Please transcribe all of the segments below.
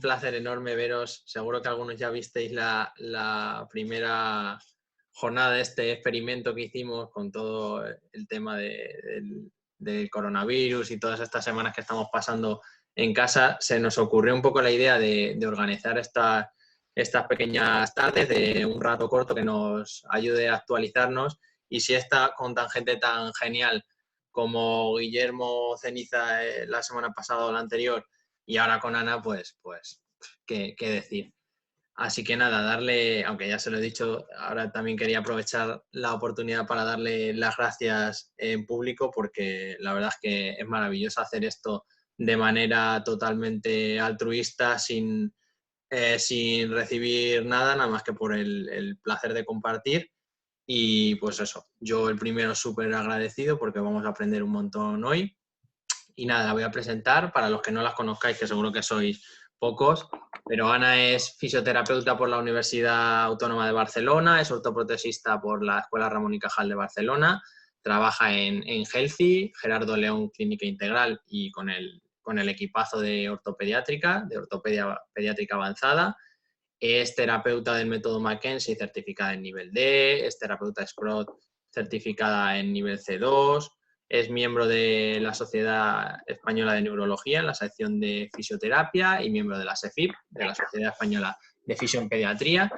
placer enorme veros. Seguro que algunos ya visteis la primera jornada de este experimento que hicimos con todo el tema del coronavirus y todas estas semanas que estamos pasando en casa. Se nos ocurrió un poco la idea de organizar estas pequeñas tardes de un rato corto que nos ayude a actualizarnos, y si está con tan gente tan genial como Guillermo Ceniza la semana pasada o la anterior, y ahora con Ana, pues qué decir. Así que nada, darle, aunque ya se lo he dicho, ahora también quería aprovechar la oportunidad para darle las gracias en público, porque la verdad es que es maravilloso hacer esto de manera totalmente altruista, sin recibir nada más que por el placer de compartir. Y pues eso, yo el primero súper agradecido porque vamos a aprender un montón hoy. Y nada, la voy a presentar para los que no las conozcáis, que seguro que sois pocos, pero Ana es fisioterapeuta por la Universidad Autónoma de Barcelona, es ortoprotesista por la Escuela Ramón y Cajal de Barcelona, trabaja en Healthy, Gerardo León Clínica Integral y con el equipazo de ortopediátrica, de ortopedia pediátrica avanzada. Es terapeuta del método Mackenzie certificada en nivel D, es terapeuta Scrot certificada en nivel C2, es miembro de la Sociedad Española de Neurología en la sección de fisioterapia y miembro de la SEFIP, de la Sociedad Española de Fisiopediatría,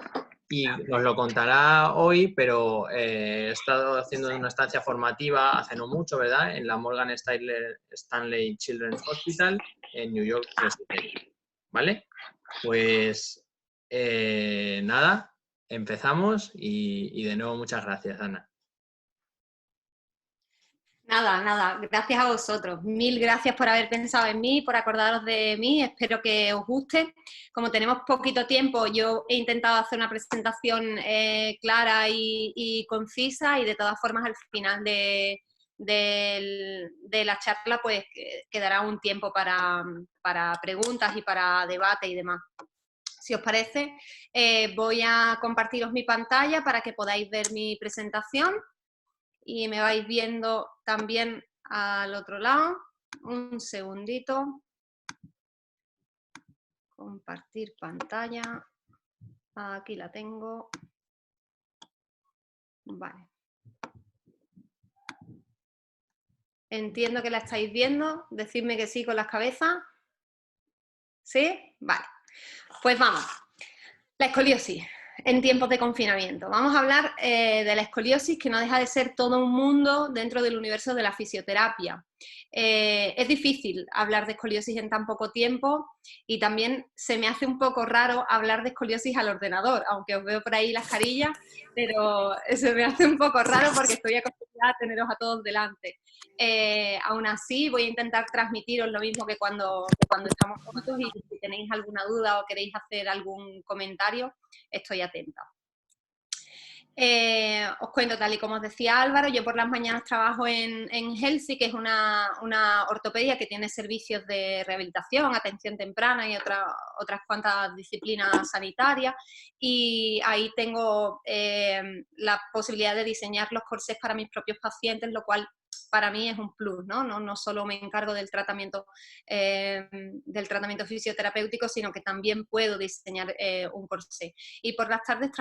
y nos lo contará hoy, pero he estado haciendo una estancia formativa hace no mucho, ¿verdad?, en la Morgan Stanley Children's Hospital en New York Presbyterian, ¿vale? Pues nada, empezamos y de nuevo muchas gracias, Ana. Nada, gracias a vosotros. Mil gracias por haber pensado en mí, por acordaros de mí. Espero que os guste. Como tenemos poquito tiempo, yo he intentado hacer una presentación clara y concisa, y de todas formas al final de la charla pues quedará un tiempo para preguntas y para debate y demás. Si os parece, voy a compartiros mi pantalla para que podáis ver mi presentación y me vais viendo también al otro lado. Un segundito. Compartir pantalla. Aquí la tengo. Vale. Entiendo que la estáis viendo. Decidme que sí con las cabezas. ¿Sí? Vale. Pues vamos. La escoliosis en tiempos de confinamiento. Vamos a hablar de la escoliosis, que no deja de ser todo un mundo dentro del universo de la fisioterapia. Es difícil hablar de escoliosis en tan poco tiempo, y también se me hace un poco raro hablar de escoliosis al ordenador, aunque os veo por ahí las carillas, pero se me hace un poco raro porque estoy acostumbrada a teneros a todos delante. Aún así voy a intentar transmitiros lo mismo que cuando estamos juntos, y si tenéis alguna duda o queréis hacer algún comentario, estoy atenta. Os cuento, tal y como os decía Álvaro, yo por las mañanas trabajo en Healthy, que es una ortopedia que tiene servicios de rehabilitación, atención temprana y otras cuantas disciplinas sanitarias, y ahí tengo la posibilidad de diseñar los corsés para mis propios pacientes, lo cual para mí es un plus, ¿no? No solo me encargo del tratamiento fisioterapéutico, sino que también puedo diseñar un corsé. Y por las tardes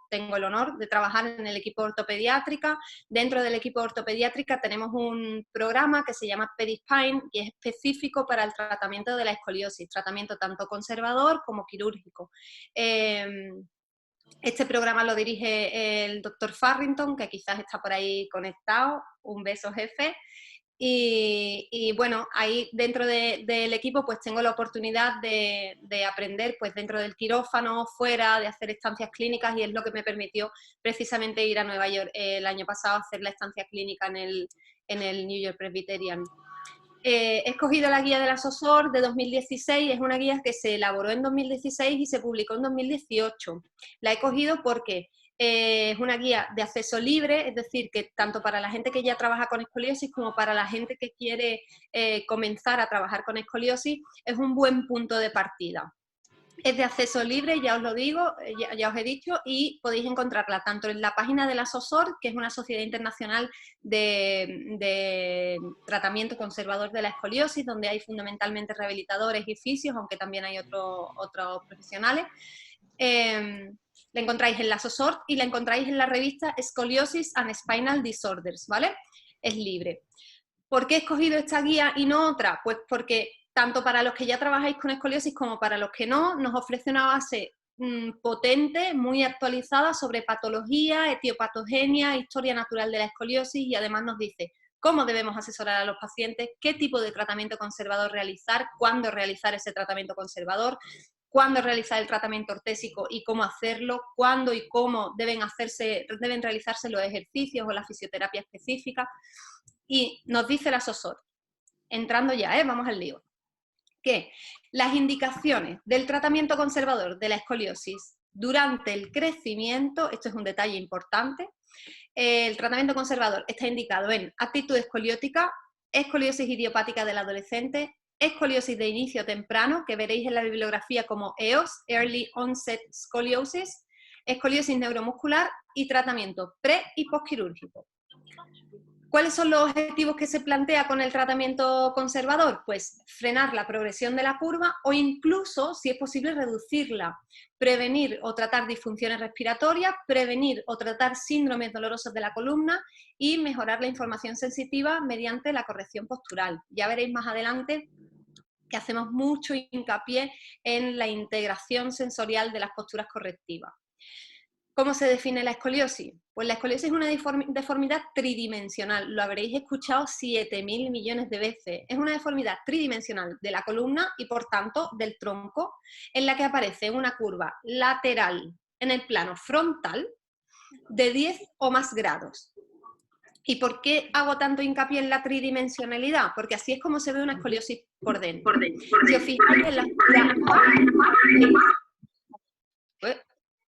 tengo el honor de trabajar en el equipo ortopediátrica. Dentro del equipo ortopediátrica tenemos un programa que se llama Pedispine, y es específico para el tratamiento de la escoliosis, tratamiento tanto conservador como quirúrgico. Este programa lo dirige el doctor Farrington, que quizás está por ahí conectado. Un beso, jefe. Y bueno, ahí dentro del equipo pues tengo la oportunidad de aprender pues dentro del quirófano, fuera, de hacer estancias clínicas, y es lo que me permitió precisamente ir a Nueva York el año pasado a hacer la estancia clínica en el New York Presbyterian. He escogido la guía de la SOSOR de 2016, es una guía que se elaboró en 2016 y se publicó en 2018. La he cogido porque es una guía de acceso libre, es decir, que tanto para la gente que ya trabaja con escoliosis como para la gente que quiere comenzar a trabajar con escoliosis es un buen punto de partida. Es de acceso libre, ya os lo digo, ya os he dicho, y podéis encontrarla tanto en la página de la SOSOR, que es una sociedad internacional de tratamiento conservador de la escoliosis, donde hay fundamentalmente rehabilitadores y fisios, aunque también hay otros profesionales. La encontráis en la SOSOR y la encontráis en la revista Scoliosis and Spinal Disorders, ¿vale? Es libre. ¿Por qué he escogido esta guía y no otra? Pues porque tanto para los que ya trabajáis con escoliosis como para los que no, nos ofrece una base potente, muy actualizada sobre patología, etiopatogenia, historia natural de la escoliosis, y además nos dice cómo debemos asesorar a los pacientes, qué tipo de tratamiento conservador realizar, cuándo realizar ese tratamiento conservador, cuándo realizar el tratamiento ortésico y cómo hacerlo, cuándo y cómo deben realizarse los ejercicios o la fisioterapia específica. Y nos dice la SOSOR, entrando ya, vamos al lío, que las indicaciones del tratamiento conservador de la escoliosis durante el crecimiento, esto es un detalle importante, el tratamiento conservador está indicado en actitud escoliótica, escoliosis idiopática del adolescente, escoliosis de inicio temprano, que veréis en la bibliografía como EOS, Early Onset Scoliosis, escoliosis neuromuscular y tratamiento pre- y postquirúrgico. ¿Cuáles son los objetivos que se plantea con el tratamiento conservador? Pues frenar la progresión de la curva o incluso, si es posible, reducirla, prevenir o tratar disfunciones respiratorias, prevenir o tratar síndromes dolorosos de la columna y mejorar la información sensitiva mediante la corrección postural. Ya veréis más adelante que hacemos mucho hincapié en la integración sensorial de las posturas correctivas. ¿Cómo se define la escoliosis? Pues la escoliosis es una deformidad tridimensional, lo habréis escuchado 7.000 millones de veces. Es una deformidad tridimensional de la columna y por tanto del tronco, en la que aparece una curva lateral en el plano frontal de 10 o más grados. ¿Y por qué hago tanto hincapié en la tridimensionalidad? Porque así es como se ve una escoliosis por dentro. Si os fijáis en la figura,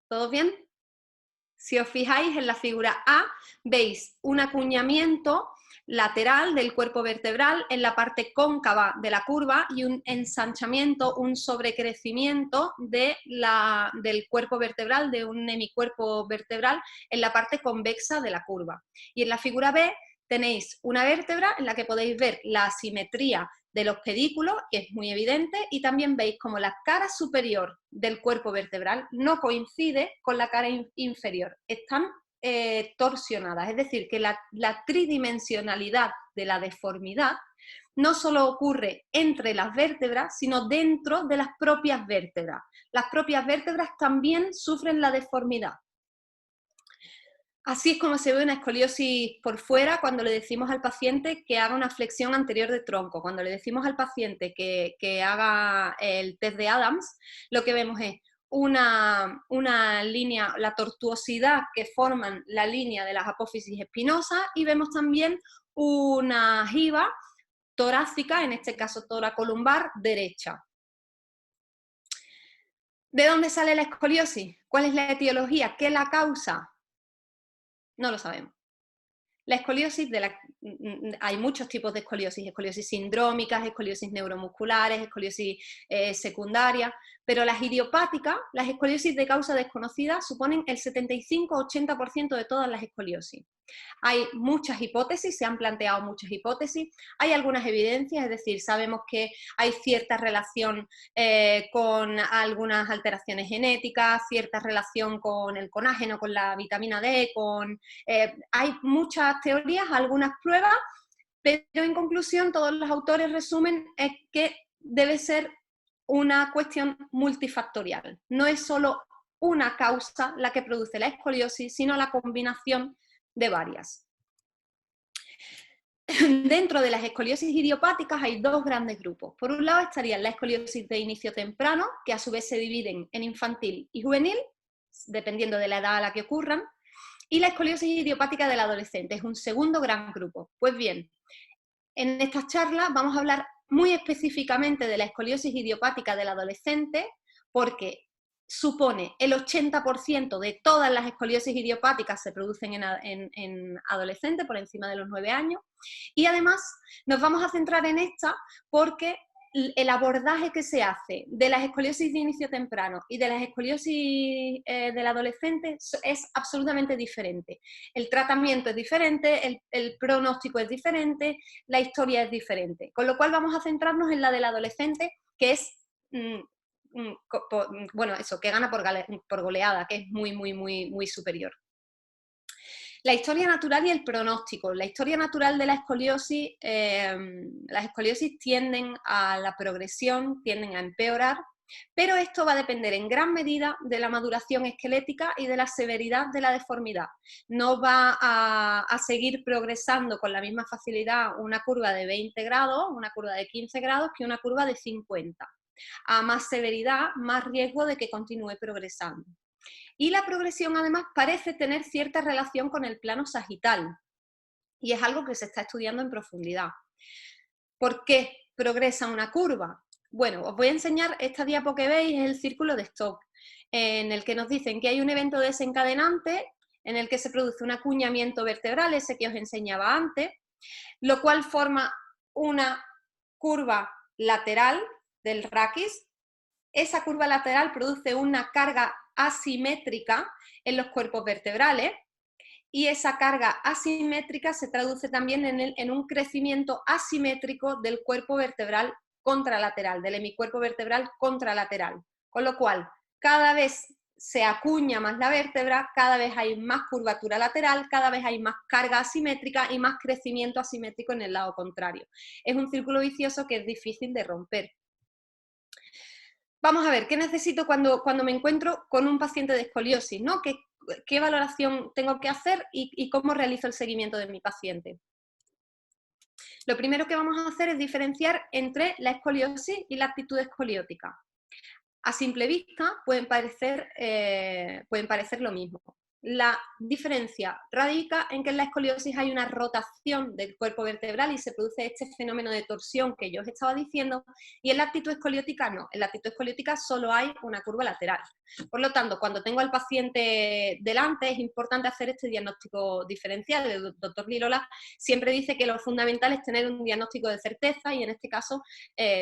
¿todo bien? Si os fijáis en la figura A, veis un acuñamiento lateral del cuerpo vertebral en la parte cóncava de la curva y un ensanchamiento, un sobrecrecimiento del cuerpo vertebral, de un hemicuerpo vertebral en la parte convexa de la curva. Y en la figura B tenéis una vértebra en la que podéis ver la asimetría de los pedículos, que es muy evidente, y también veis como la cara superior del cuerpo vertebral no coincide con la cara inferior, están torsionadas, es decir, que la tridimensionalidad de la deformidad no solo ocurre entre las vértebras, sino dentro de las propias vértebras. Las propias vértebras también sufren la deformidad. Así es como se ve una escoliosis por fuera cuando le decimos al paciente que haga una flexión anterior de tronco. Cuando le decimos al paciente que haga el test de Adams, lo que vemos es una línea, la tortuosidad que forman la línea de las apófisis espinosas, y vemos también una jiba torácica, en este caso toracolumbar derecha. ¿De dónde sale la escoliosis? ¿Cuál es la etiología? ¿Qué la causa? No lo sabemos. La escoliosis, hay muchos tipos de escoliosis, escoliosis sindrómicas, escoliosis neuromusculares, escoliosis secundaria, pero las idiopáticas, las escoliosis de causa desconocida, suponen el 75-80% de todas las escoliosis. Hay muchas hipótesis, se han planteado muchas hipótesis, hay algunas evidencias, es decir, sabemos que hay cierta relación con algunas alteraciones genéticas, cierta relación con el colágeno, con la vitamina D, hay muchas teorías, algunas pruebas, pero en conclusión todos los autores resumen que debe ser una cuestión multifactorial. No es solo una causa la que produce la escoliosis, sino la combinación de varias. Dentro de las escoliosis idiopáticas hay dos grandes grupos. Por un lado estarían la escoliosis de inicio temprano, que a su vez se dividen en infantil y juvenil, dependiendo de la edad a la que ocurran, y la escoliosis idiopática del adolescente, es un segundo gran grupo. Pues bien, en estas charlas vamos a hablar muy específicamente de la escoliosis idiopática del adolescente, porque supone el 80% de todas las escoliosis idiopáticas se producen en adolescentes por encima de los 9 años, y además nos vamos a centrar en esta porque el abordaje que se hace de las escoliosis de inicio temprano y de las escoliosis del adolescente es absolutamente diferente. El tratamiento es diferente, el pronóstico es diferente, la historia es diferente. Con lo cual vamos a centrarnos en la del adolescente, que es, bueno, eso, que gana por goleada, que es muy superior. La historia natural y el pronóstico. La historia natural de la escoliosis, las escoliosis tienden a la progresión, tienden a empeorar, pero esto va a depender en gran medida de la maduración esquelética y de la severidad de la deformidad. No va a seguir progresando con la misma facilidad una curva de 20 grados, una curva de 15 grados, que una curva de 50. A más severidad, más riesgo de que continúe progresando. Y la progresión, además, parece tener cierta relación con el plano sagital. Y es algo que se está estudiando en profundidad. ¿Por qué progresa una curva? Bueno, os voy a enseñar, esta diapo que veis es el círculo de Stokes, en el que nos dicen que hay un evento desencadenante en el que se produce un acuñamiento vertebral, ese que os enseñaba antes, lo cual forma una curva lateral del raquis. Esa curva lateral produce una carga asimétrica en los cuerpos vertebrales y esa carga asimétrica se traduce también en un crecimiento asimétrico del cuerpo vertebral contralateral, del hemicuerpo vertebral contralateral. Con lo cual, cada vez se acuña más la vértebra, cada vez hay más curvatura lateral, cada vez hay más carga asimétrica y más crecimiento asimétrico en el lado contrario. Es un círculo vicioso que es difícil de romper. Vamos a ver, ¿qué necesito cuando me encuentro con un paciente de escoliosis, ¿no? ¿Qué valoración tengo que hacer y cómo realizo el seguimiento de mi paciente? Lo primero que vamos a hacer es diferenciar entre la escoliosis y la actitud escoliótica. A simple vista pueden parecer lo mismo. La diferencia radica en que en la escoliosis hay una rotación del cuerpo vertebral y se produce este fenómeno de torsión que yo os estaba diciendo, y en la actitud escoliótica no. En la actitud escoliótica solo hay una curva lateral. Por lo tanto, cuando tengo al paciente delante es importante hacer este diagnóstico diferencial. El doctor Lirola siempre dice que lo fundamental es tener un diagnóstico de certeza y en este caso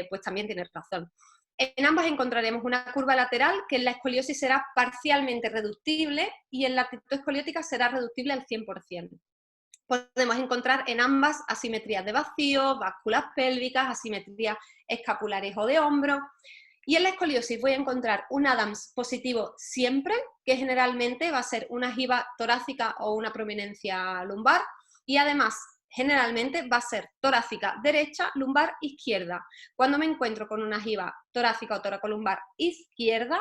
pues también tiene razón. En ambas encontraremos una curva lateral que en la escoliosis será parcialmente reductible y en la actitud escoliótica será reductible al 100%. Podemos encontrar en ambas asimetrías de vacío, básculas pélvicas, asimetrías escapulares o de hombro. Y en la escoliosis voy a encontrar un Adams positivo siempre, que generalmente va a ser una jiba torácica o una prominencia lumbar, y además generalmente va a ser torácica derecha, lumbar izquierda. Cuando me encuentro con una jiba torácica o toracolumbar izquierda,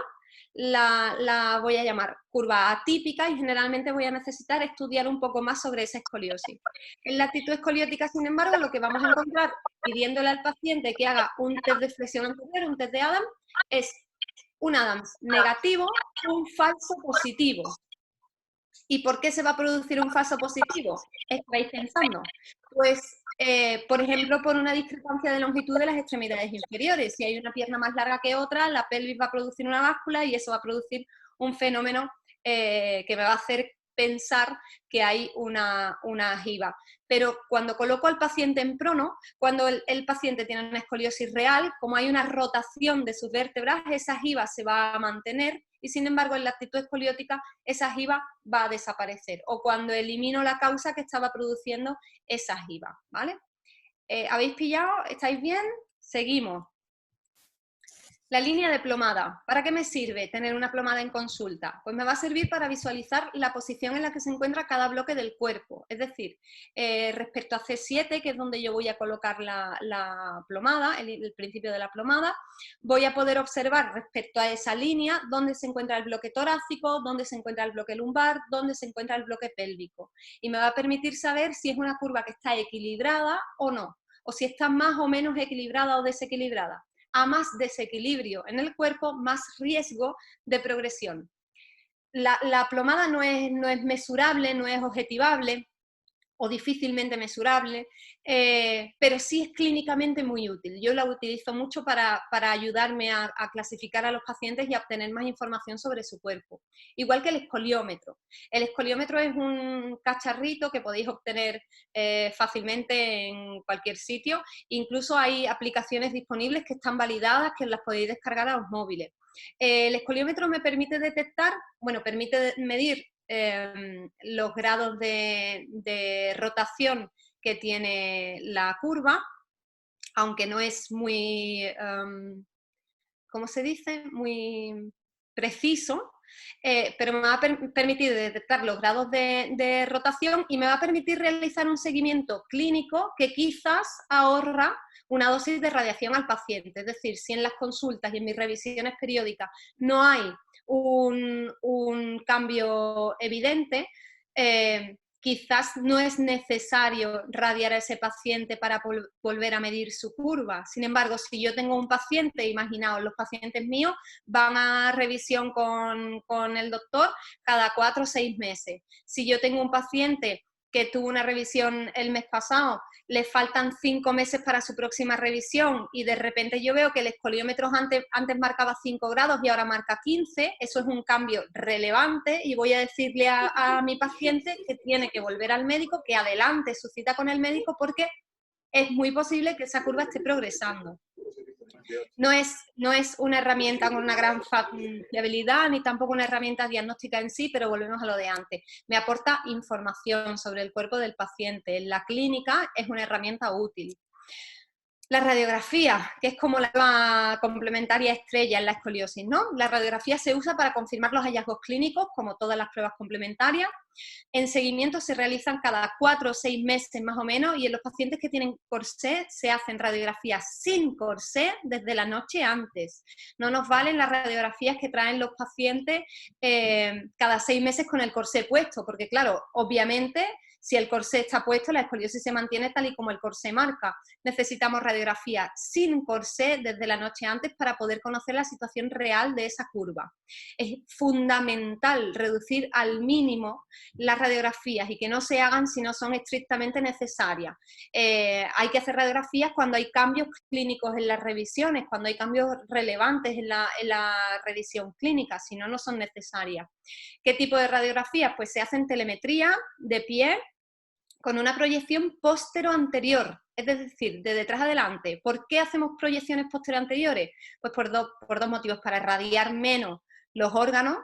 la voy a llamar curva atípica y generalmente voy a necesitar estudiar un poco más sobre esa escoliosis. En la actitud escoliótica, sin embargo, lo que vamos a encontrar pidiéndole al paciente que haga un test de flexión anterior, un test de Adams, es un Adams negativo, un falso positivo. ¿Y por qué se va a producir un falso positivo? ¿Estáis pensando? Pues, por ejemplo, por una discrepancia de longitud de las extremidades inferiores. Si hay una pierna más larga que otra, la pelvis va a producir una báscula y eso va a producir un fenómeno que me va a hacer pensar que hay una jiba. Pero cuando coloco al paciente en prono, cuando el paciente tiene una escoliosis real, como hay una rotación de sus vértebras, esa jiba se va a mantener y sin embargo en la actitud escoliótica esa jiba va a desaparecer, o cuando elimino la causa que estaba produciendo esa jiba, ¿vale? ¿Habéis pillado? ¿Estáis bien? Seguimos. La línea de plomada. ¿Para qué me sirve tener una plomada en consulta? Pues me va a servir para visualizar la posición en la que se encuentra cada bloque del cuerpo. Es decir, respecto a C7, que es donde yo voy a colocar la plomada, el principio de la plomada, voy a poder observar respecto a esa línea dónde se encuentra el bloque torácico, dónde se encuentra el bloque lumbar, dónde se encuentra el bloque pélvico. Y me va a permitir saber si es una curva que está equilibrada o no, o si está más o menos equilibrada o desequilibrada. A más desequilibrio en el cuerpo, más riesgo de progresión. La plomada no es mesurable, no es objetivable, o difícilmente mesurable, pero sí es clínicamente muy útil. Yo la utilizo mucho para ayudarme a clasificar a los pacientes y a obtener más información sobre su cuerpo. Igual que el escoliómetro. El escoliómetro es un cacharrito que podéis obtener fácilmente en cualquier sitio. Incluso hay aplicaciones disponibles que están validadas, que las podéis descargar a los móviles. El escoliómetro me permite detectar, bueno, permite medir los grados de rotación que tiene la curva, aunque no es muy, ¿cómo se dice? Muy preciso, pero me va a permitir detectar los grados de rotación y me va a permitir realizar un seguimiento clínico que quizás ahorra una dosis de radiación al paciente. Es decir, si en las consultas y en mis revisiones periódicas no hay un cambio evidente, quizás no es necesario radiar a ese paciente para volver a medir su curva. Sin embargo, si yo tengo un paciente, imaginaos, los pacientes míos van a revisión con el doctor cada 4 o 6 meses. Si yo tengo un paciente que tuvo una revisión el mes pasado, le faltan 5 meses para su próxima revisión y de repente yo veo que el escoliómetro antes marcaba 5 grados y ahora marca 15, eso es un cambio relevante y voy a decirle a mi paciente que tiene que volver al médico, que adelante su cita con el médico porque es muy posible que esa curva esté progresando. No es una herramienta con una gran fiabilidad, ni tampoco una herramienta diagnóstica en sí, pero volvemos a lo de antes. Me aporta información sobre el cuerpo del paciente. En la clínica es una herramienta útil. La radiografía, que es como la complementaria estrella en la escoliosis, ¿no? La radiografía se usa para confirmar los hallazgos clínicos, como todas las pruebas complementarias. En seguimiento se realizan cada 4 o 6 meses más o menos y en los pacientes que tienen corsé se hacen radiografías sin corsé desde la noche antes. No nos valen las radiografías que traen los pacientes cada 6 meses con el corsé puesto, porque claro, obviamente si el corsé está puesto, la escoliosis se mantiene tal y como el corsé marca. Necesitamos radiografía sin corsé desde la noche antes para poder conocer la situación real de esa curva. Es fundamental reducir al mínimo las radiografías y que no se hagan si no son estrictamente necesarias. Hay que hacer radiografías cuando hay cambios clínicos en las revisiones, cuando hay cambios relevantes en la revisión clínica, si no, no son necesarias. ¿Qué tipo de radiografías? Pues se hacen telemetría de pie con una proyección póstero-anterior, es decir, de detrás adelante. ¿Por qué hacemos proyecciones póstero-anteriores? Pues por dos motivos, para irradiar menos los órganos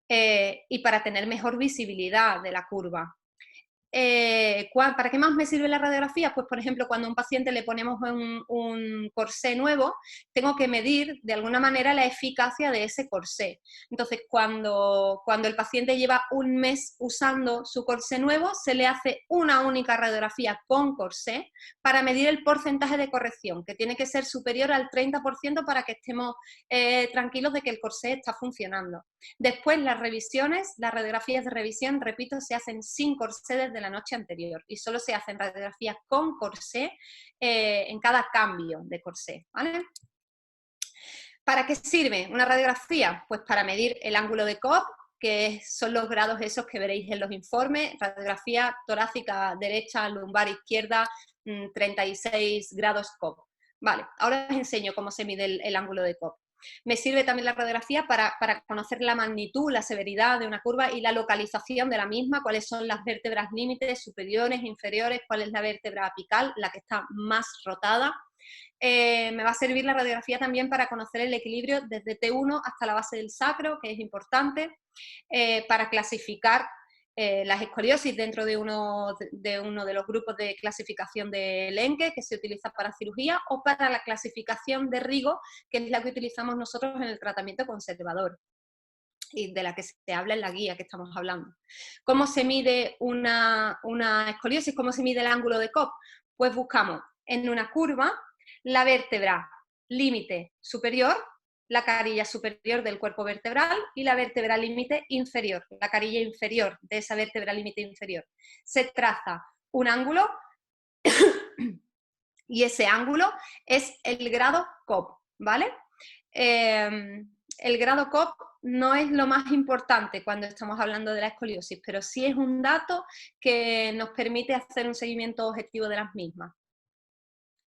y para tener mejor visibilidad de la curva. ¿Para qué más me sirve la radiografía? Pues, por ejemplo, cuando a un paciente le ponemos un corsé nuevo, tengo que medir de alguna manera la eficacia de ese corsé. Entonces, cuando el paciente lleva un mes usando su corsé nuevo, se le hace una única radiografía con corsé para medir el porcentaje de corrección, que tiene que ser superior al 30% para que estemos tranquilos de que el corsé está funcionando. Después, las revisiones, las radiografías de revisión, repito, se hacen sin corsé desde la noche anterior y solo se hacen radiografías con corsé en cada cambio de corsé, ¿vale? ¿Para qué sirve una radiografía? Pues para medir el ángulo de Cobb, que son los grados esos que veréis en los informes, radiografía torácica derecha, lumbar izquierda, 36 grados Cobb. Vale, ahora os enseño cómo se mide el ángulo de Cobb. Me sirve también la radiografía para conocer la magnitud, la severidad de una curva y la localización de la misma, cuáles son las vértebras límites, superiores, inferiores, cuál es la vértebra apical, la que está más rotada. Me va a servir la radiografía también para conocer el equilibrio desde T1 hasta la base del sacro, que es importante, para clasificar las escoliosis dentro de uno de los grupos de clasificación de Lenke que se utiliza para cirugía o para la clasificación de Rigo, que es la que utilizamos nosotros en el tratamiento conservador y de la que se habla en la guía que estamos hablando. ¿Cómo se mide una escoliosis? ¿Cómo se mide el ángulo de Cobb? Pues buscamos en una curva la vértebra límite superior, la carilla superior del cuerpo vertebral y la vértebra límite inferior, la carilla inferior de esa vértebra límite inferior. Se traza un ángulo y ese ángulo es el grado Cobb, ¿vale? El grado Cobb no es lo más importante cuando estamos hablando de la escoliosis, pero sí es un dato que nos permite hacer un seguimiento objetivo de las mismas.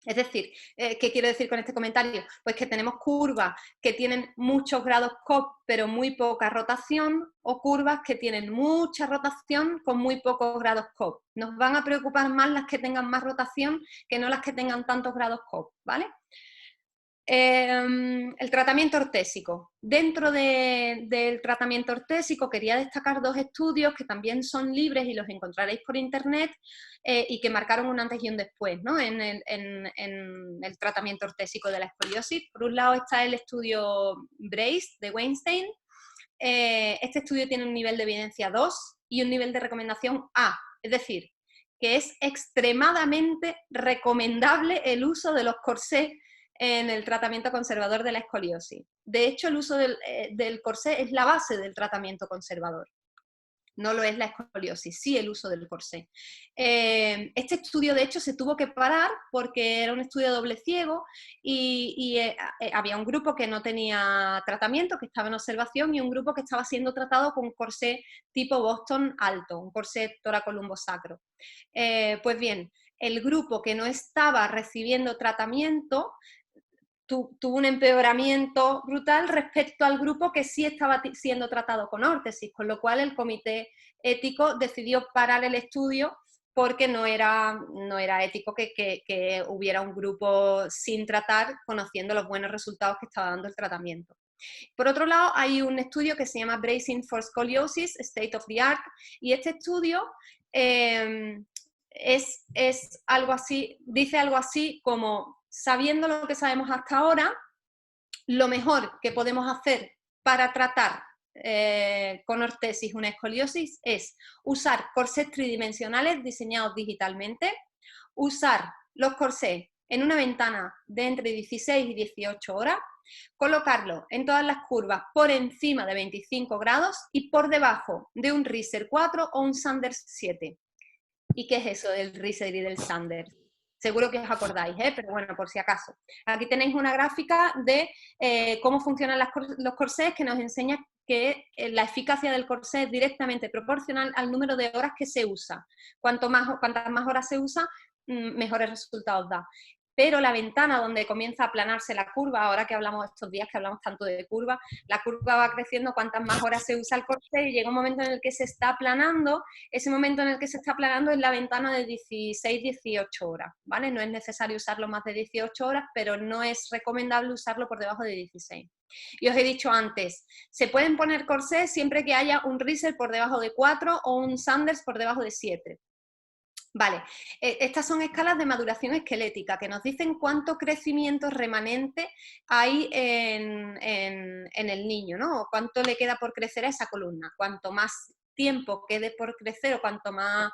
Es decir, ¿qué quiero decir con este comentario? Pues que tenemos curvas que tienen muchos grados COP pero muy poca rotación, o curvas que tienen mucha rotación con muy pocos grados COP. Nos van a preocupar más las que tengan más rotación que no las que tengan tantos grados COP, ¿vale? El tratamiento ortésico. Dentro del tratamiento ortésico quería destacar dos estudios que también son libres y los encontraréis por internet y que marcaron un antes y un después, ¿no? en el tratamiento ortésico de la escoliosis. Por un lado está el estudio BRACE de Weinstein. Este estudio tiene un nivel de evidencia 2 y un nivel de recomendación A, es decir, que es extremadamente recomendable el uso de los corsés en el tratamiento conservador de la escoliosis. De hecho, el uso del corsé es la base del tratamiento conservador. No lo es la escoliosis, sí el uso del corsé. Este estudio, de hecho, se tuvo que parar porque era un estudio doble ciego y había un grupo que no tenía tratamiento, que estaba en observación, y un grupo que estaba siendo tratado con un corsé tipo Boston alto, un corsé toracolumbo-sacro. Pues bien, el grupo que no estaba recibiendo tratamiento tuvo un empeoramiento brutal respecto al grupo que sí estaba siendo tratado con órtesis, con lo cual el comité ético decidió parar el estudio porque no era ético que hubiera un grupo sin tratar, conociendo los buenos resultados que estaba dando el tratamiento. Por otro lado, hay un estudio que se llama Bracing for Scoliosis, State of the Art, y este estudio es algo así, dice algo así como: sabiendo lo que sabemos hasta ahora, lo mejor que podemos hacer para tratar con ortesis una escoliosis es usar corsés tridimensionales diseñados digitalmente, usar los corsés en una ventana de entre 16 y 18 horas, colocarlo en todas las curvas por encima de 25 grados y por debajo de un Reiser 4 o un Sanders 7. ¿Y qué es eso del Reiser y del Sanders? Seguro que os acordáis, pero bueno, por si acaso. Aquí tenéis una gráfica de cómo funcionan los corsés, que nos enseña que la eficacia del corsé es directamente proporcional al número de horas que se usa. Cuantas más horas se usa, mejores resultados da. Pero la ventana donde comienza a aplanarse la curva, ahora que hablamos estos días que hablamos tanto de curva, la curva va creciendo cuantas más horas se usa el corsé y llega un momento en el que se está aplanando. Ese momento en el que se está aplanando es la ventana de 16-18 horas, ¿vale? No es necesario usarlo más de 18 horas, pero no es recomendable usarlo por debajo de 16. Y os he dicho antes, se pueden poner corsés siempre que haya un Reiser por debajo de 4 o un Sanders por debajo de 7. Vale, estas son escalas de maduración esquelética que nos dicen cuánto crecimiento remanente hay en el niño, ¿no? O cuánto le queda por crecer a esa columna. Cuanto más tiempo quede por crecer o cuanto más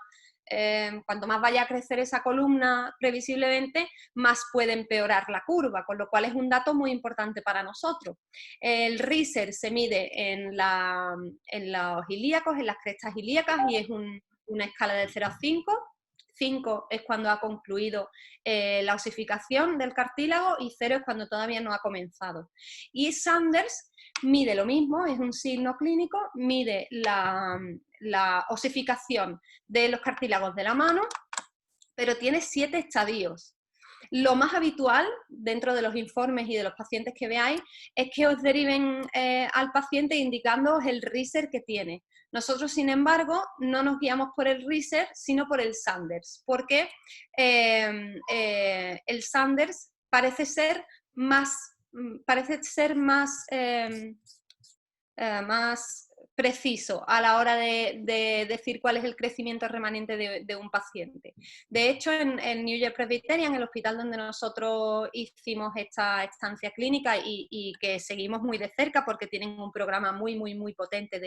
vaya a crecer esa columna previsiblemente, más puede empeorar la curva, con lo cual es un dato muy importante para nosotros. El Reiser se mide en los ilíacos, en las crestas ilíacas, y es una escala de 0 a 5. 5 es cuando ha concluido la osificación del cartílago y 0 es cuando todavía no ha comenzado. Y Sanders mide lo mismo, es un signo clínico, mide la osificación de los cartílagos de la mano, pero tiene 7 estadios. Lo más habitual dentro de los informes y de los pacientes que veáis es que os deriven al paciente indicándoos el Reiser que tiene. Nosotros, sin embargo, no nos guiamos por el Reiser, sino por el Sanders, porque el Sanders parece ser más preciso a la hora de decir cuál es el crecimiento remanente de un paciente. De hecho, en New York Presbyterian, el hospital donde nosotros hicimos esta estancia clínica y que seguimos muy de cerca porque tienen un programa muy, muy, muy potente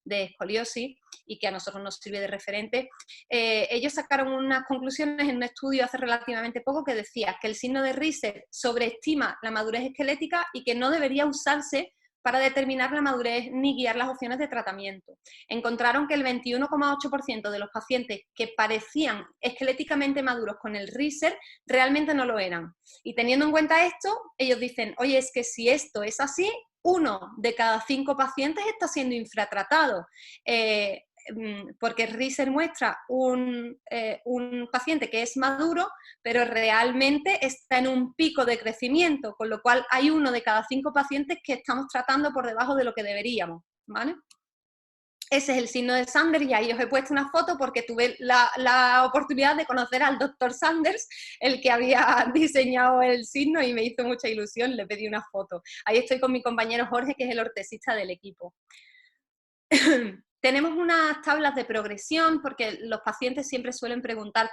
de escoliosis y que a nosotros nos sirve de referente, ellos sacaron unas conclusiones en un estudio hace relativamente poco que decía que el signo de Reiser sobreestima la madurez esquelética y que no debería usarse para determinar la madurez ni guiar las opciones de tratamiento. Encontraron que el 21,8% de los pacientes que parecían esqueléticamente maduros con el Reiser realmente no lo eran. Y teniendo en cuenta esto, ellos dicen, oye, es que si esto es así, 1 de cada 5 pacientes está siendo infratratado. Porque Riser muestra un paciente que es maduro, pero realmente está en un pico de crecimiento, con lo cual hay 1 de cada 5 pacientes que estamos tratando por debajo de lo que deberíamos, ¿vale? Ese es el signo de Sanders y ahí os he puesto una foto porque tuve la oportunidad de conocer al doctor Sanders, el que había diseñado el signo, y me hizo mucha ilusión, le pedí una foto. Ahí estoy con mi compañero Jorge, que es el ortesista del equipo. Tenemos unas tablas de progresión porque los pacientes siempre suelen preguntar,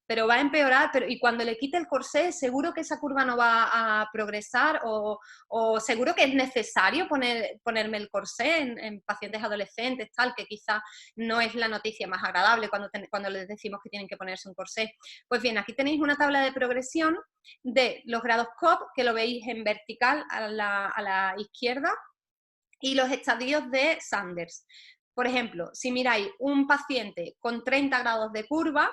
pero va a empeorar, y cuando le quite el corsé, ¿seguro que esa curva no va a progresar? ¿O seguro que es necesario ponerme el corsé en pacientes adolescentes, tal, que quizá no es la noticia más agradable cuando les decimos que tienen que ponerse un corsé? Pues bien, aquí tenéis una tabla de progresión de los grados COP, que lo veis en vertical a la izquierda, y los estadios de Sanders. Por ejemplo, si miráis un paciente con 30 grados de curva,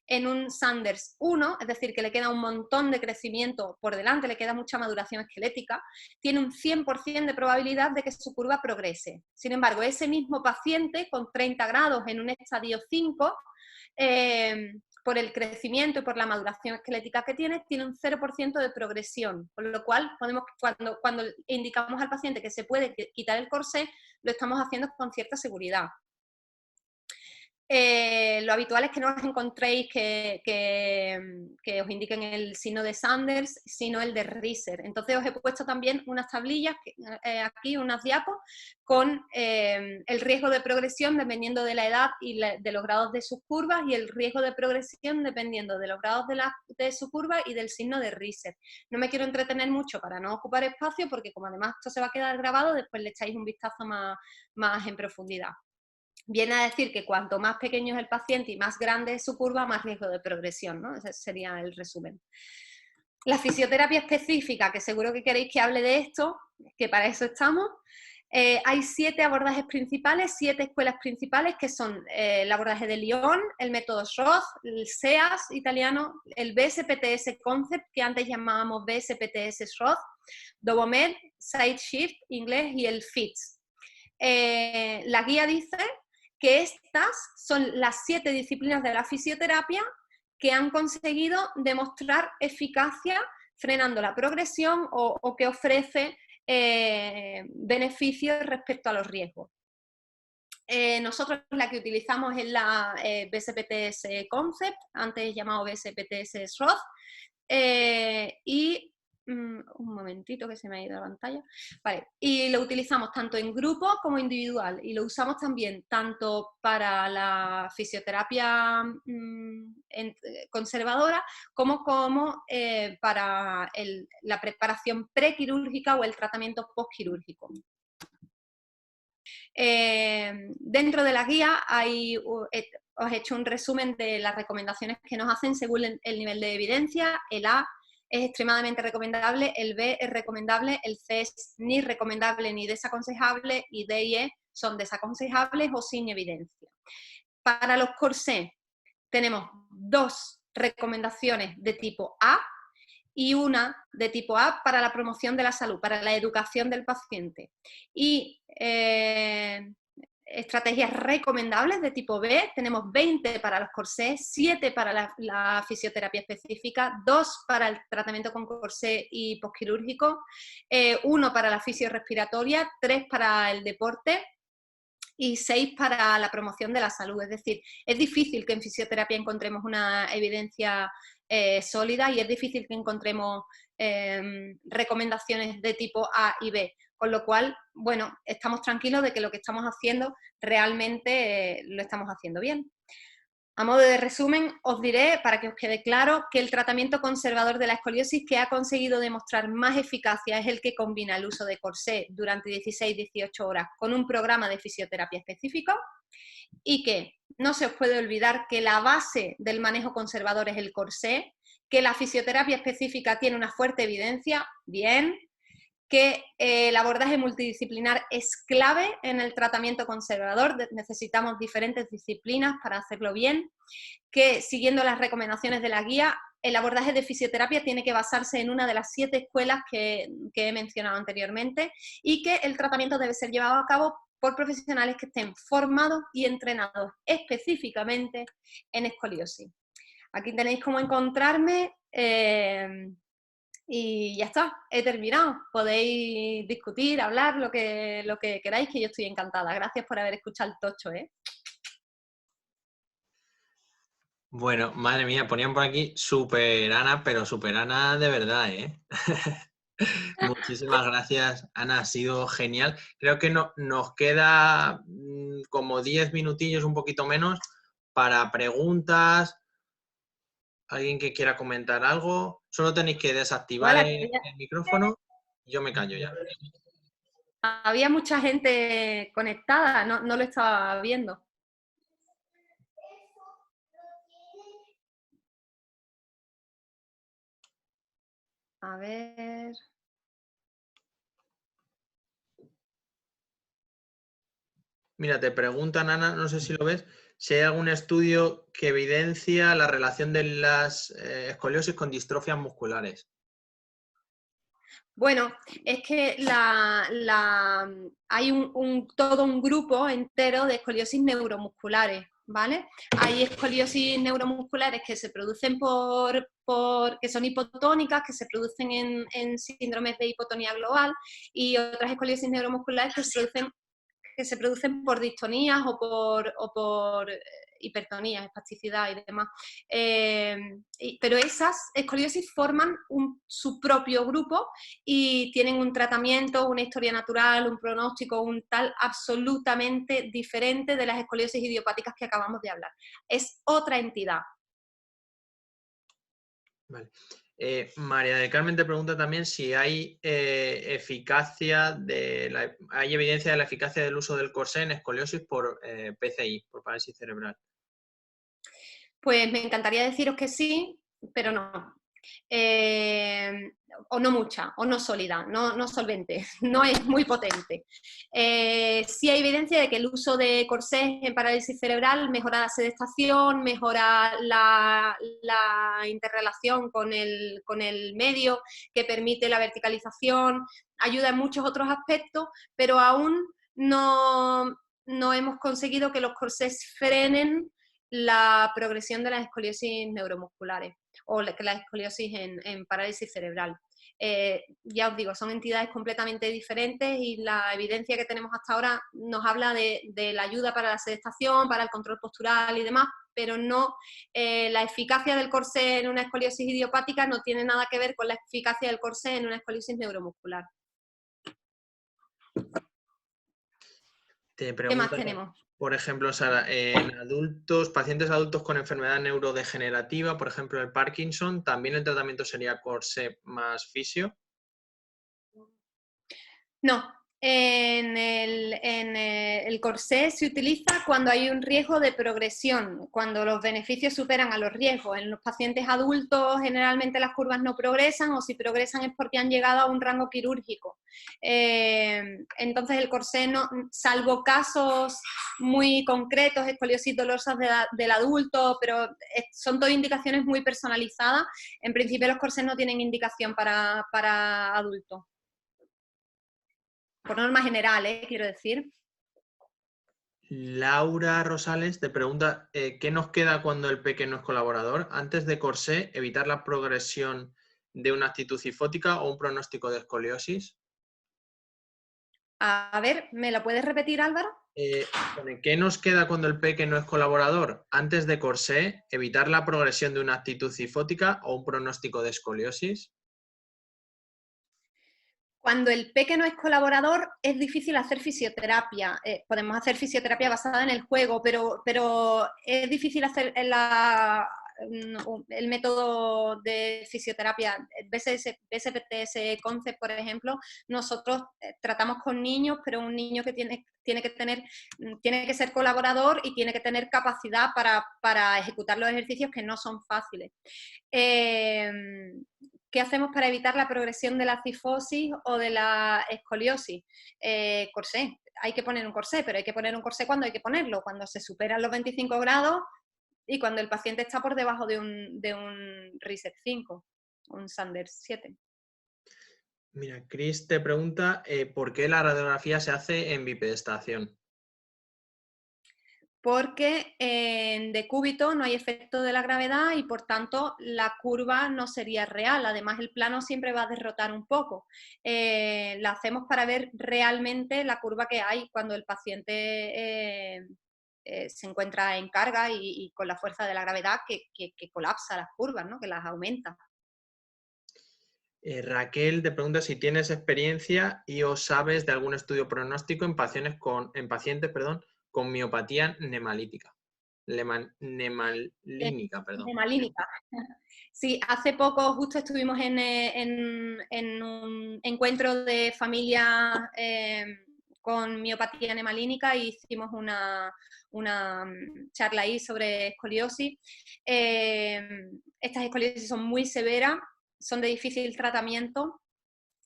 en un Sanders 1, es decir, que le queda un montón de crecimiento por delante, le queda mucha maduración esquelética, tiene un 100% de probabilidad de que su curva progrese. Sin embargo, ese mismo paciente con 30 grados en un estadio 5, por el crecimiento y por la maduración esquelética que tiene un 0% de progresión, con lo cual cuando indicamos al paciente que se puede quitar el corsé, lo estamos haciendo con cierta seguridad. Lo habitual es que no os encontréis que os indiquen el signo de Sanders, sino el de Riser. Entonces os he puesto también unas tablillas, aquí unas diapos, con el riesgo de progresión dependiendo de la edad y de los grados de sus curvas, y el riesgo de progresión dependiendo de los grados de su curva y del signo de Riser. No me quiero entretener mucho para no ocupar espacio, porque como además esto se va a quedar grabado, después le echáis un vistazo más en profundidad. Viene a decir que cuanto más pequeño es el paciente y más grande es su curva, más riesgo de progresión, ¿no? Ese sería el resumen. La fisioterapia específica, que seguro que queréis que hable de esto, que para eso estamos. Hay 7 abordajes principales, 7 escuelas principales, que son el abordaje de Lyon, el método Roth, el SEAS italiano, el BSPTS Concept, que antes llamábamos BSPTS Roth, Dobomed, Sideshift inglés, y el FITS. La guía dice que estas son las 7 disciplinas de la fisioterapia que han conseguido demostrar eficacia frenando la progresión o que ofrece beneficios respecto a los riesgos. Nosotros la que utilizamos es la BSPTS Concept, antes llamado BSPTS Roth, y un momentito que se me ha ido la pantalla. Vale. Y lo utilizamos tanto en grupo como individual, y lo usamos también tanto para la fisioterapia conservadora como para la preparación prequirúrgica o el tratamiento postquirúrgico. Dentro de la guía os he hecho un resumen de las recomendaciones que nos hacen según el nivel de evidencia. El A es extremadamente recomendable, el B es recomendable, el C es ni recomendable ni desaconsejable, y D y E son desaconsejables o sin evidencia. Para los corsés tenemos 2 recomendaciones de tipo A y una de tipo A para la promoción de la salud, para la educación del paciente. Y estrategias recomendables de tipo B, tenemos 20 para los corsés, 7 para la fisioterapia específica, 2 para el tratamiento con corsé y postquirúrgico, 1 para la fisiorrespiratoria, 3 para el deporte y 6 para la promoción de la salud. Es decir, es difícil que en fisioterapia encontremos una evidencia sólida, y es difícil que encontremos recomendaciones de tipo A y B. Con lo cual, bueno, estamos tranquilos de que lo que estamos haciendo realmente lo estamos haciendo bien. A modo de resumen, os diré, para que os quede claro, que el tratamiento conservador de la escoliosis que ha conseguido demostrar más eficacia es el que combina el uso de corsé durante 16-18 horas con un programa de fisioterapia específico, y que no se os puede olvidar que la base del manejo conservador es el corsé, que la fisioterapia específica tiene una fuerte evidencia, bien, que el abordaje multidisciplinar es clave en el tratamiento conservador, necesitamos diferentes disciplinas para hacerlo bien, que siguiendo las recomendaciones de la guía el abordaje de fisioterapia tiene que basarse en una de las 7 escuelas que he mencionado anteriormente y que el tratamiento debe ser llevado a cabo por profesionales que estén formados y entrenados específicamente en escoliosis. Aquí tenéis cómo encontrarme y ya está, he terminado. Podéis discutir, hablar, lo que queráis, que yo estoy encantada. Gracias por haber escuchado el tocho, ¿eh? Bueno, madre mía, ponían por aquí super Ana, pero super Ana de verdad, ¿eh? Muchísimas gracias, Ana, ha sido genial. Creo que nos queda como 10 minutillos, un poquito menos, para preguntas. ¿Alguien que quiera comentar algo? Solo tenéis que desactivar Vale, el micrófono y yo me callo ya. había mucha gente conectada, no lo estaba viendo. A ver... Mira, te preguntan, Ana, no sé si lo ves, si hay algún estudio que evidencia la relación de las escoliosis con distrofias musculares. Bueno, es que hay todo un grupo entero de escoliosis neuromusculares, ¿vale? Hay escoliosis neuromusculares que se producen que son hipotónicas, que se producen en síndromes de hipotonía global, y otras escoliosis neuromusculares que se producen por distonías o por hipertonías, espasticidad y demás. Pero esas escoliosis forman su propio grupo y tienen un tratamiento, una historia natural, un pronóstico, un tal absolutamente diferente de las escoliosis idiopáticas que acabamos de hablar. Es otra entidad. Vale. María del Carmen te pregunta también si hay hay evidencia de la eficacia del uso del corsé en escoliosis por PCI, por parálisis cerebral. Pues me encantaría deciros que sí, pero no. O no mucha, o no sólida, no solvente, no es muy potente. Sí hay evidencia de que el uso de corsés en parálisis cerebral mejora la sedestación, mejora la interrelación con el medio, que permite la verticalización, ayuda en muchos otros aspectos, pero aún no hemos conseguido que los corsés frenen la progresión de las escoliosis neuromusculares o la escoliosis en parálisis cerebral. Ya os digo, son entidades completamente diferentes y la evidencia que tenemos hasta ahora nos habla de la ayuda para la sedestación, para el control postural y demás, pero no, la eficacia del corsé en una escoliosis idiopática no tiene nada que ver con la eficacia del corsé en una escoliosis neuromuscular. Te ¿Qué más pregunto, tenemos? por ejemplo, Sara, en pacientes adultos con enfermedad neurodegenerativa, por ejemplo, el Parkinson, ¿también el tratamiento sería corsé más fisio? No, el corsé se utiliza cuando hay un riesgo de progresión, cuando los beneficios superan a los riesgos. En los pacientes adultos generalmente las curvas no progresan, o si progresan es porque han llegado a un rango quirúrgico. Entonces el corsé, no, salvo casos muy concretos, escoliosis dolosas del adulto, pero son todas indicaciones muy personalizadas. En principio los corsés no tienen indicación para adultos. Por norma general, quiero decir. Laura Rosales te pregunta, ¿qué nos queda cuando el peque no es colaborador? Antes de corsé, evitar la progresión de una actitud cifótica o un pronóstico de escoliosis. A ver, ¿me lo puedes repetir, Álvaro? ¿Qué nos queda cuando el peque no es colaborador? Antes de corsé, evitar la progresión de una actitud cifótica o un pronóstico de escoliosis. Cuando el peque no es colaborador, es difícil hacer fisioterapia. Podemos hacer fisioterapia basada en el juego, pero es difícil hacer el método de fisioterapia. BSPTS Concept, por ejemplo, nosotros tratamos con niños, pero un niño que tiene que ser colaborador y tiene que tener capacidad para ejecutar los ejercicios, que no son fáciles. ¿Qué hacemos para evitar la progresión de la cifosis o de la escoliosis? Corsé. Hay que poner un corsé, pero hay que poner un corsé cuando hay que ponerlo. Cuando se superan los 25 grados, y cuando el paciente está por debajo de un RISER 5, un Sanders 7. Mira, Chris te pregunta ¿por qué la radiografía se hace en bipedestación? Porque en decúbito no hay efecto de la gravedad y por tanto la curva no sería real. Además el plano siempre va a derrotar un poco. La hacemos para ver realmente la curva que hay cuando el paciente se encuentra en carga y con la fuerza de la gravedad que colapsa las curvas, ¿no? Que las aumenta. Raquel te pregunta si tienes experiencia y o sabes de algún estudio pronóstico en pacientes con miopatía nemalítica. Nemalínica, perdón. Nemalínica. Sí, hace poco justo estuvimos en un encuentro de familias con miopatía nemalínica y hicimos una charla ahí sobre escoliosis. Estas escoliosis son muy severas, son de difícil tratamiento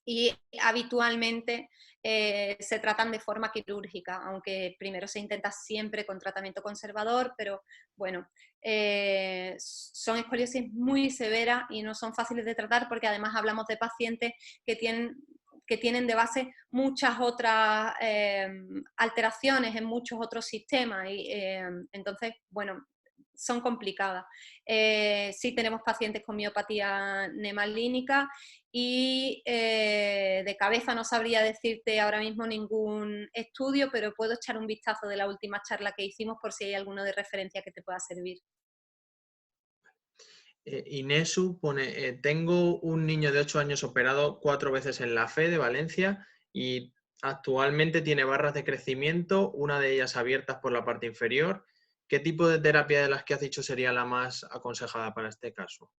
y habitualmente se tratan de forma quirúrgica, aunque primero se intenta siempre con tratamiento conservador, pero bueno, son escoliosis muy severas y no son fáciles de tratar porque además hablamos de pacientes que tienen de base muchas otras alteraciones en muchos otros sistemas y entonces, bueno, son complicadas. Sí tenemos pacientes con miopatía nemalínica y de cabeza no sabría decirte ahora mismo ningún estudio, pero puedo echar un vistazo de la última charla que hicimos por si hay alguno de referencia que te pueda servir. Inesu pone, tengo un niño de 8 años operado 4 veces en la FE de Valencia y actualmente tiene barras de crecimiento, una de ellas abiertas por la parte inferior. ¿Qué tipo de terapia de las que has dicho sería la más aconsejada para este caso?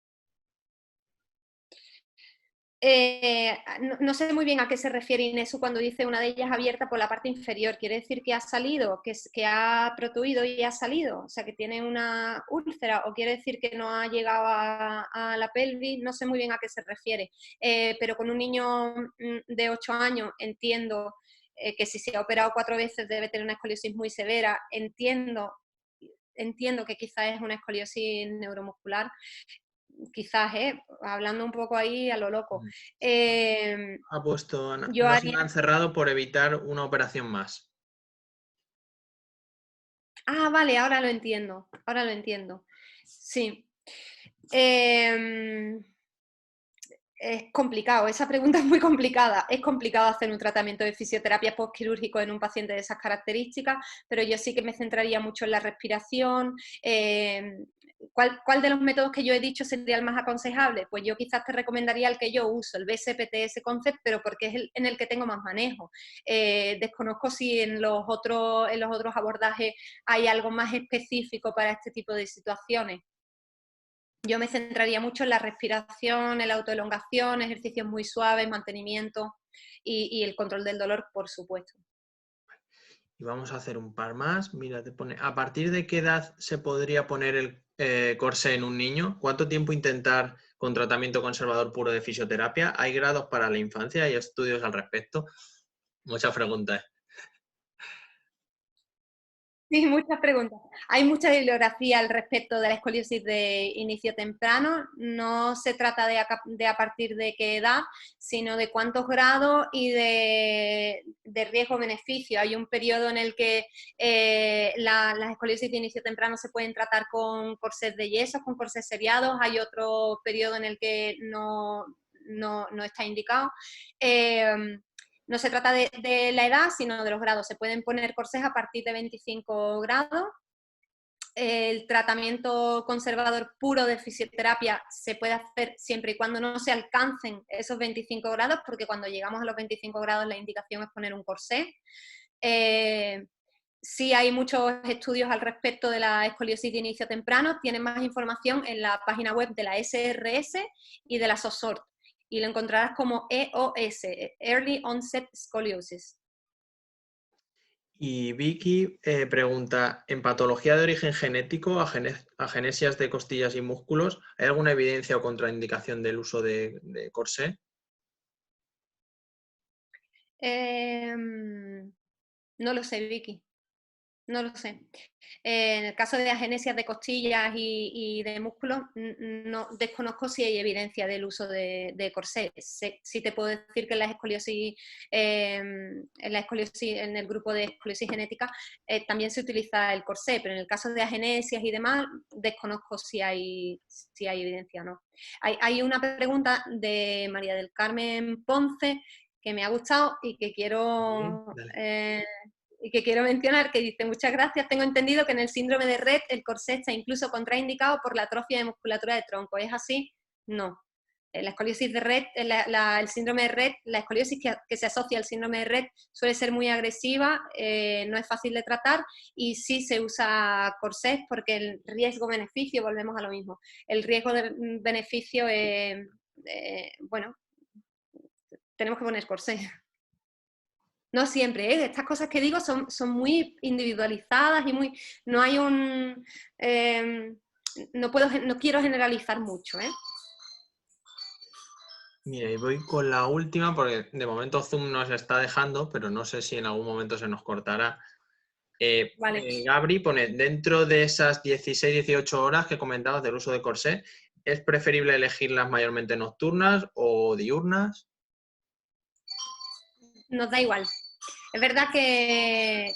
No sé muy bien a qué se refiere Inesu cuando dice una de ellas abierta por la parte inferior. ¿Quiere decir que ha salido, que ha protuido y ha salido? O sea, que tiene una úlcera, o quiere decir que no ha llegado a la pelvis. No sé muy bien a qué se refiere. Pero con un niño de 8 años entiendo que si se ha operado 4 veces debe tener una escoliosis muy severa. Entiendo que quizás es una escoliosis neuromuscular. Quizás, hablando un poco ahí a lo loco. Ha puesto, Yo no se haría... me han cerrado por evitar una operación más. Ah, vale, ahora lo entiendo. Ahora lo entiendo. Sí. Es complicado, esa pregunta es muy complicada. Es complicado hacer un tratamiento de fisioterapia postquirúrgico en un paciente de esas características, pero yo sí que me centraría mucho en la respiración. ¿Cuál de los métodos que yo he dicho sería el más aconsejable? Pues yo quizás te recomendaría el que yo uso, el BSPTS Concept, pero porque es en el que tengo más manejo. Desconozco si en los otros abordajes hay algo más específico para este tipo de situaciones. Yo me centraría mucho en la respiración, en la autoelongación, ejercicios muy suaves, mantenimiento y el control del dolor, por supuesto. Y vamos a hacer un par más. Mira, te pone, ¿a partir de qué edad se podría poner el corsé en un niño? ¿Cuánto tiempo intentar con tratamiento conservador puro de fisioterapia? ¿Hay grados para la infancia? ¿Hay estudios al respecto? Muchas preguntas. Sí, muchas preguntas. Hay mucha bibliografía al respecto de la escoliosis de inicio temprano. No se trata de a partir de qué edad, sino de cuántos grados y de riesgo-beneficio. Hay un periodo en el que las escoliosis de inicio temprano se pueden tratar con corsés de yeso, con corsés seriados. Hay otro periodo en el que no está indicado. No se trata de la edad, sino de los grados. Se pueden poner corsés a partir de 25 grados. El tratamiento conservador puro de fisioterapia se puede hacer siempre y cuando no se alcancen esos 25 grados, porque cuando llegamos a los 25 grados la indicación es poner un corsé. Sí hay muchos estudios al respecto de la escoliosis de inicio temprano. Tienen más información en la página web de la SRS y de la SOSORT. Y lo encontrarás como EOS, Early Onset Scoliosis. Y Vicky pregunta, ¿en patología de origen genético, agenesias de costillas y músculos, hay alguna evidencia o contraindicación del uso de corsé? No lo sé, Vicky. no lo sé. En el caso de agenesias de costillas y de músculos, no desconozco si hay evidencia del uso de corsé. Sí te puedo decir que en la escoliosis, en el grupo de escoliosis genética, también se utiliza el corsé, pero en el caso de agenesias y demás, desconozco si hay evidencia o no. Hay una pregunta de María del Carmen Ponce que me ha gustado y que quiero mencionar, que dice: muchas gracias, tengo entendido que en el síndrome de Rett el corsé está incluso contraindicado por la atrofia de musculatura de tronco. ¿Es así? No. La escoliosis de Rett, el síndrome de Rett, la escoliosis que se asocia al síndrome de Rett suele ser muy agresiva, no es fácil de tratar y sí se usa corsés porque el riesgo-beneficio, volvemos a lo mismo, el riesgo-beneficio, bueno, tenemos que poner corsés. No siempre, ¿eh? Estas cosas que digo son muy individualizadas y muy... No hay un... no quiero generalizar mucho, ¿eh? Mira, y voy con la última porque de momento Zoom nos está dejando, pero no sé si en algún momento se nos cortará. Vale. Gabri pone, dentro de esas 16-18 horas que comentabas del uso de corsé, ¿es preferible elegirlas mayormente nocturnas o diurnas? Nos da igual. Es verdad que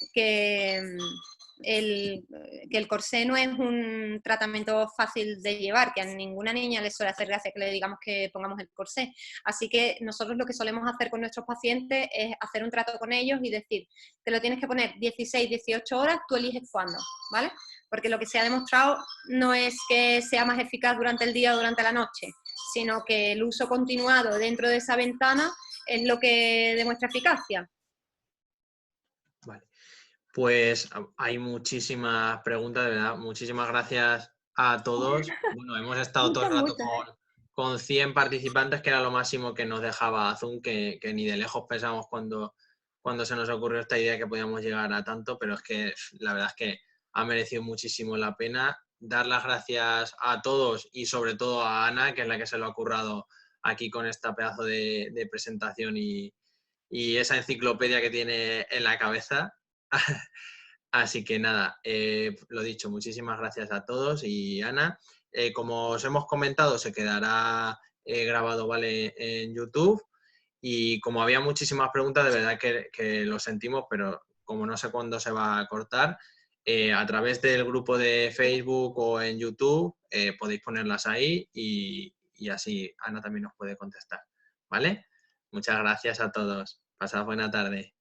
el corsé no es un tratamiento fácil de llevar, que a ninguna niña le suele hacer gracia que le digamos que pongamos el corsé. Así que nosotros lo que solemos hacer con nuestros pacientes es hacer un trato con ellos y decir, te lo tienes que poner 16-18 horas, tú eliges cuándo, ¿vale? Porque lo que se ha demostrado no es que sea más eficaz durante el día o durante la noche, sino que el uso continuado dentro de esa ventana es lo que demuestra eficacia. Vale. Pues hay muchísimas preguntas, de verdad. Muchísimas gracias a todos. Bueno, hemos estado todo el rato con 100 participantes, que era lo máximo que nos dejaba Zoom, que ni de lejos pensamos cuando se nos ocurrió esta idea que podíamos llegar a tanto, pero es que la verdad es que ha merecido muchísimo la pena. Dar las gracias a todos y sobre todo a Ana, que es la que se lo ha currado aquí con esta pedazo de presentación y esa enciclopedia que tiene en la cabeza. Así que nada, lo dicho, muchísimas gracias a todos y Ana. Como os hemos comentado, se quedará grabado, ¿vale?, en YouTube. Y como había muchísimas preguntas, de verdad que lo sentimos, pero como no sé cuándo se va a cortar, a través del grupo de Facebook o en YouTube podéis ponerlas ahí y así Ana también nos puede contestar, ¿vale? Muchas gracias a todos. Pasad buena tarde.